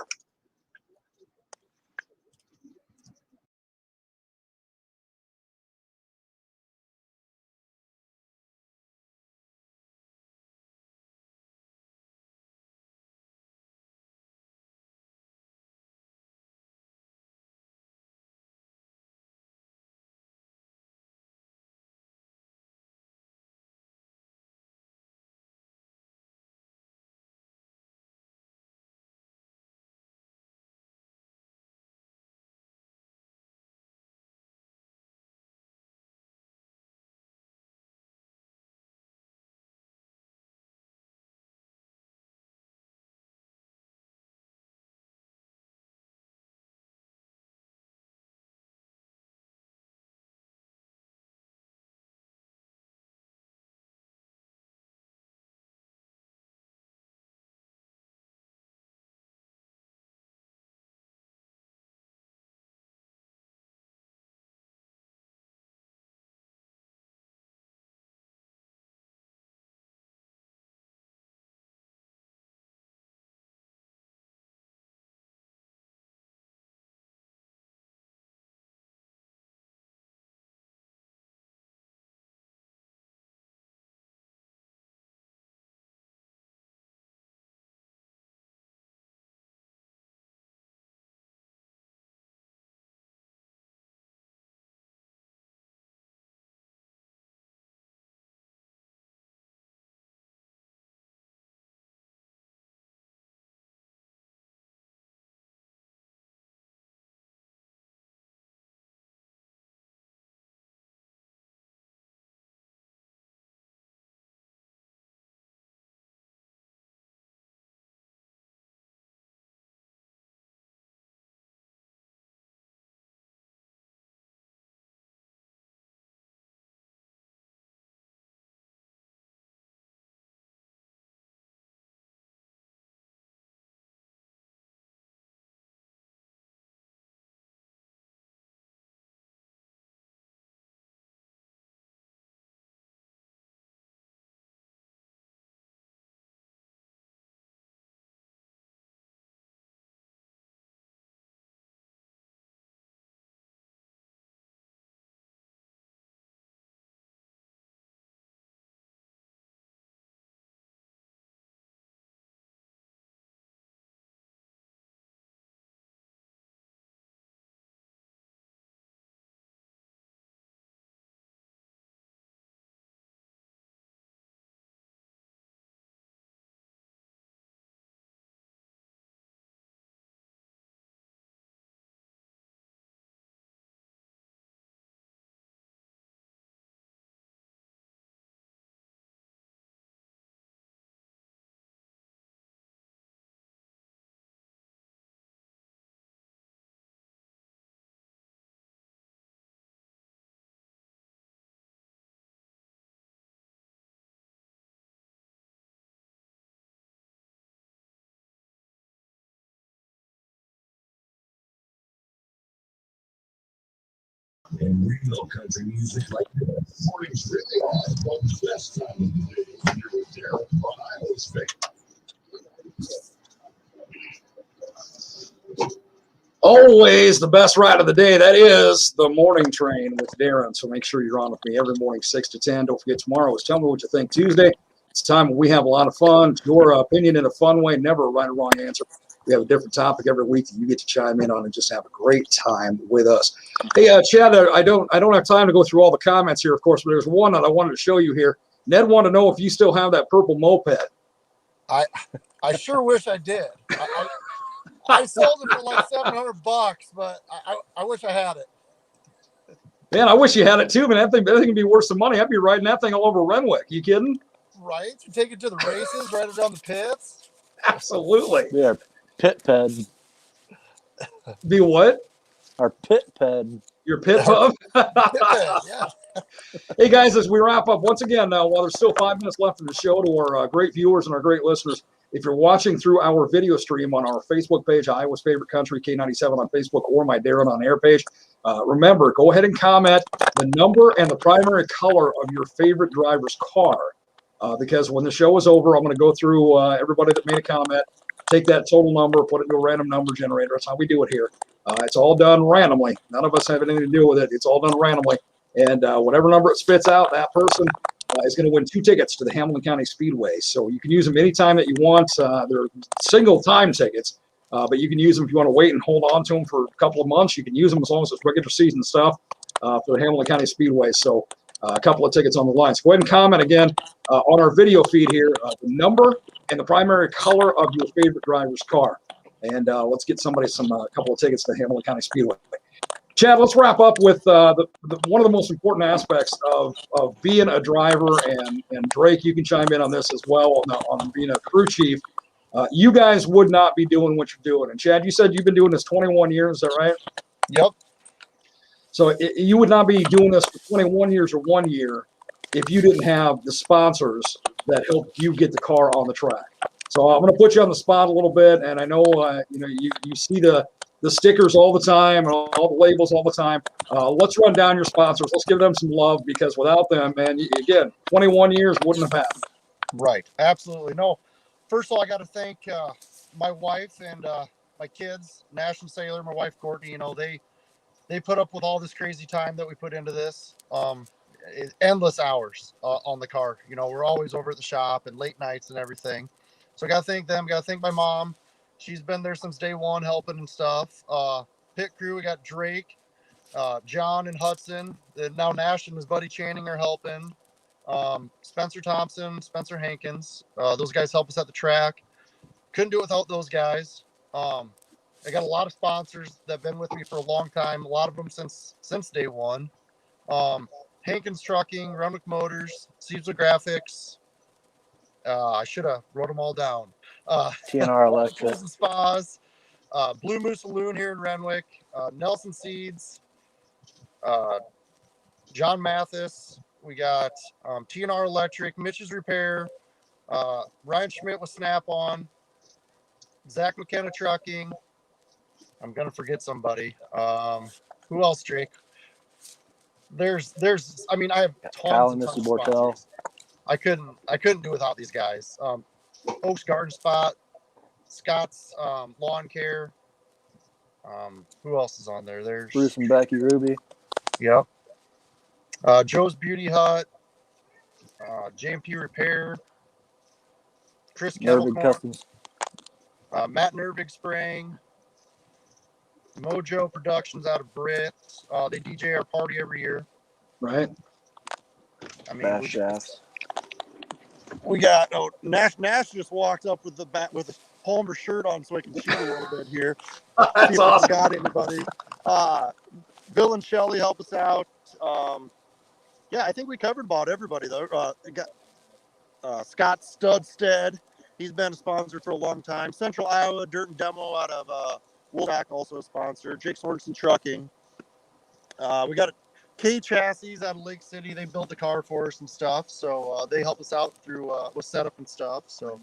And real country music like this. Morning's really on the best time of the day. Here with Daryl on Iowa's favorite. Always the best ride of the day. That is the morning train with Darren. So make sure you're on with me every morning, 6 to 10. Don't forget tomorrow is Tell Me What You Think Tuesday. It's time when we have a lot of fun. Your opinion in a fun way, never a right or wrong answer. We have a different topic every week that you get to chime in on and just have a great time with us. Hey, Chad, I don't have time to go through all the comments here, of course, but there's one that I wanted to show you here. Ned wanted to know if you still have that purple moped. I sure wish I did. I sold it for like $700, but I wish I had it. Man, I wish you had it too, man. That thing would be worth some money. I'd be riding that thing all over Renwick. You kidding? Right? You take it to the races, ride it down the pits. Absolutely. We are pit ped. Be what? Our pit ped. Your pit pub? Yeah. Hey, guys, as we wrap up, once again, while there's still 5 minutes left in the show, to our great viewers and our great listeners, if you're watching through our video stream on our Facebook page, Iowa's Favorite Country, K97 on Facebook, or my Darren on Air page, remember, go ahead and comment the number and the primary color of your favorite driver's car. Because when the show is over, I'm going to go through everybody that made a comment, take that total number, put it into a random number generator. That's how we do it here. It's all done randomly. None of us have anything to do with it. It's all done randomly. And whatever number it spits out, that person is going to win 2 tickets to the Hamilton County Speedway. So you can use them anytime that you want. They're single-time tickets, but you can use them if you want to wait and hold on to them for a couple of months. You can use them as long as it's regular season stuff for the Hamilton County Speedway. So a couple of tickets on the line. So go ahead and comment again on our video feed here, the number and the primary color of your favorite driver's car. And let's get somebody a couple of tickets to the Hamilton County Speedway. Chad, let's wrap up with one of the most important aspects of being a driver, and Drake, you can chime in on this as well on being a crew chief. You guys would not be doing what you're doing. And Chad, you said you've been doing this 21 years, is that right? Yep. So you would not be doing this for 21 years or 1 year if you didn't have the sponsors that helped you get the car on the track. So I'm going to put you on the spot a little bit, and I know you see the stickers all the time and all the labels all the time. Let's run down your sponsors. Let's give them some love, because without them, man, again, 21 years wouldn't have happened. Right. Absolutely. No. First of all, I got to thank my wife and my kids, Nash and Sailor, my wife Courtney. They put up with all this crazy time that we put into this. Endless hours on the car. We're always over at the shop and late nights and everything. So I got to thank them. Got to thank my mom. She's been there since day one helping and stuff. Pit crew, we got Drake, John and Hudson. And now Nash and his buddy Channing are helping. Spencer Thompson, Spencer Hankins. Those guys help us at the track. Couldn't do it without those guys. I got a lot of sponsors that have been with me for a long time. A lot of them since day one. Hankins Trucking, Renwick Motors, Caesar Graphics. I should have wrote them all down. TNR Electric. Tools and Spas, Blue Moose Saloon here in Renwick, Nelson Seeds, John Mathis. We got TNR Electric, Mitch's Repair, Ryan Schmidt with Snap-on, Zach McKenna Trucking. I'm gonna forget somebody. Who else, Drake? There's. I mean, I have tons and tons of sponsors. I couldn't do without these guys. Oaks Garden Spot, Scott's Lawn Care. Who else is on there? There's Bruce and Becky Ruby. Yep. Joe's Beauty Hut, JMP Repair, Chris Nervig Customs, Matt Nervig Spraying, Mojo Productions out of Britt. They DJ our party every year. Right. I mean, Bass Shafts. We got Nash just walked up with a Palmer shirt on so I can shoot a little bit here. That's awesome. Got anybody? Bill and Shelley help us out. I think we covered about everybody though. We got Scott Studstead. He's been a sponsor for a long time. Central Iowa Dirt and Demo out of Wolfpack, also a sponsor. Jake Sorensen Trucking. We got K Chassis out of Lake City. They built the car for us and stuff, so they help us out through with setup and stuff. So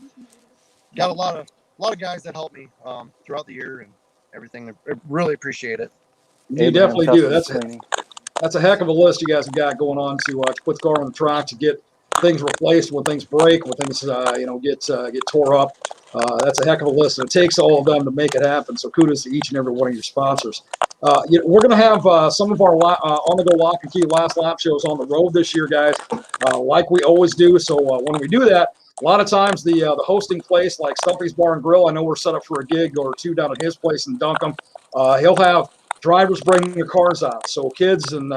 got a lot of guys that help me throughout the year and everything. I really appreciate it. You definitely do. That's That's a heck of a list you guys have got going on to put the car on the track, to get things replaced when things break, when things get tore up. That's a heck of a list, and it takes all of them to make it happen. So kudos to each and every one of your sponsors. We're going to have some of our on-the-go lock and key last lap shows on the road this year, guys, like we always do. So when we do that, a lot of times the hosting place like Stumpy's Bar and Grill, I know we're set up for a gig or two down at his place in Duncombe. He'll have drivers bring their cars out, so kids and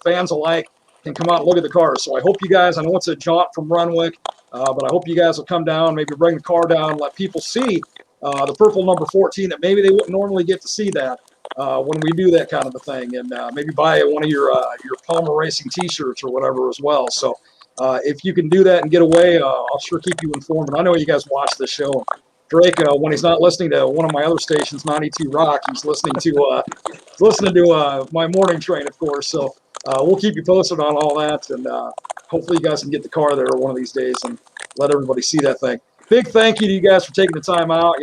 fans alike can come out and look at the cars. So I hope you guys, I know it's a jaunt from Renwick, but I hope you guys will come down, maybe bring the car down, let people see the purple number 14 that maybe they wouldn't normally get to see that when we do that kind of a thing, and maybe buy one of your Palmer Racing T-shirts or whatever as well. So if you can do that and get away, I'll sure keep you informed. And I know you guys watch this show. Drake, when he's not listening to one of my other stations, 92 Rock, he's listening to my morning train, of course. So we'll keep you posted on all that, and hopefully you guys can get the car there one of these days and let everybody see that thing. Big thank you to you guys for taking the time out.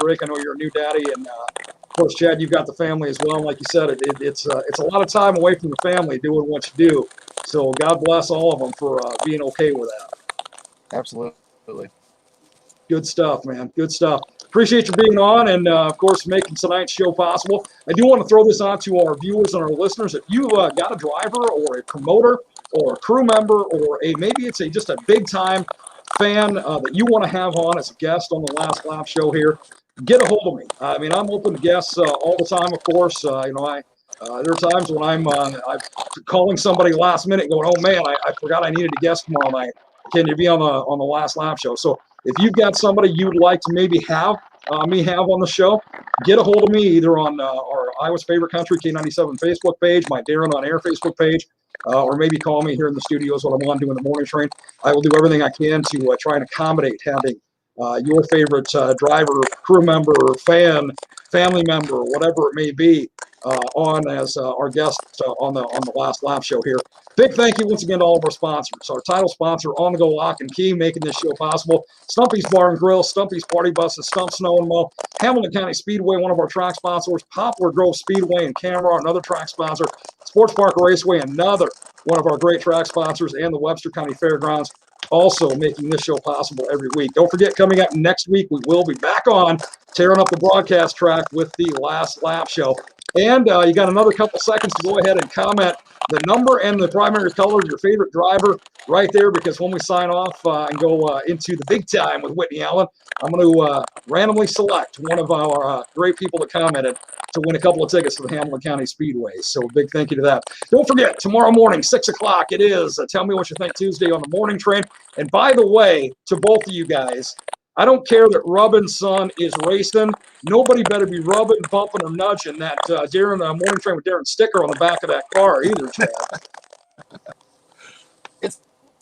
Drake, I know you're a new daddy, and of course, Chad, you've got the family as well. Like you said, it's a lot of time away from the family doing what you do. So God bless all of them for being okay with that. Absolutely. Good stuff, man. Good stuff. Appreciate you being on and, of course, making tonight's show possible. I do want to throw this out to our viewers and our listeners. If you got a driver or a promoter or a crew member or maybe it's just a big-time fan that you want to have on as a guest on the Last Lap show here, get a hold of me. I mean, I'm open to guests all the time, of course. There are times when I'm calling somebody last minute going, oh, man, I forgot I needed a guest tomorrow night. Can you be on the Last Lap show? So if you've got somebody you'd like to maybe have me have on the show, get a hold of me either on our Iowa's Favorite Country K97 Facebook page, my Darren on Air Facebook page, or maybe call me here in the studios when I'm on doing the morning train. I will do everything I can to try and accommodate having your favorite driver, crew member, fan, family member, whatever it may be, on as our guest on the Last Lap show here. Big thank you once again to all of our sponsors. Our title sponsor, On the Go Lock and Key, making this show possible. Stumpy's Bar and Grill, Stumpy's Party Buses, Stump Snow and Mow, Hamilton County Speedway, one of our track sponsors, Poplar Grove Speedway and Camera, another track sponsor, Sports Park Raceway, another one of our great track sponsors, and the Webster County Fairgrounds, also making this show possible every week. Don't forget, coming up next week, we will be back on tearing up the broadcast track with the Last Lap show. And you got another couple seconds to go ahead and comment the number and the primary color of your favorite driver right there, because when we sign off and go into the big time with Whitney Allen, I'm going to randomly select one of our great people that commented to win a couple of tickets to the Hamilton County Speedway. So big thank you to that. Don't forget, tomorrow morning, 6 o'clock, it is Tell Me What You Think Tuesday on the morning train. And by the way, to both of you guys, I don't care that Rubbin's son is racing. Nobody better be rubbing, bumping, or nudging that Darren morning train with Darren sticker on the back of that car either, Chad. It's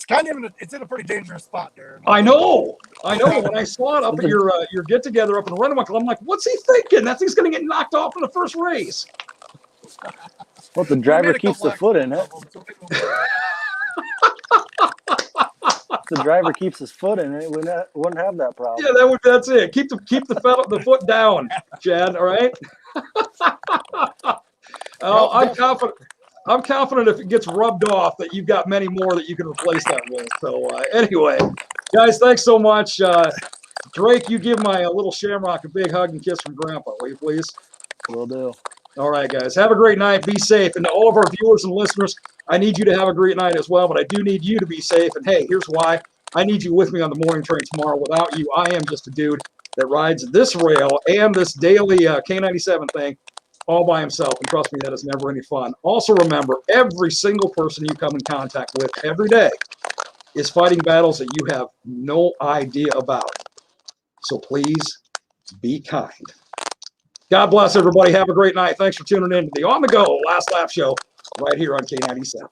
kind of it's in a pretty dangerous spot, Darren. I know. When I saw it up at your get together up in Renwick, I'm like, what's he thinking? That thing's going to get knocked off in the first race. Well, the driver keeps the foot in it. If the driver keeps his foot in it, we wouldn't have that problem. Yeah, that's it. Keep the foot down, Chad. All right. I'm confident if it gets rubbed off that you've got many more that you can replace that with. So anyway, guys, thanks so much. Drake, you give my little Shamrock a big hug and kiss from Grandpa, will you please? Will do. All right, guys. Have a great night. Be safe. And to all of our viewers and listeners, I need you to have a great night as well, but I do need you to be safe. And hey, here's why. I need you with me on the morning train tomorrow. Without you, I am just a dude that rides this rail and this daily K97 thing all by himself. And trust me, that is never any fun. Also remember, every single person you come in contact with every day is fighting battles that you have no idea about. So please be kind. God bless everybody. Have a great night. Thanks for tuning in to the On the Go Last Lap show right here on K97.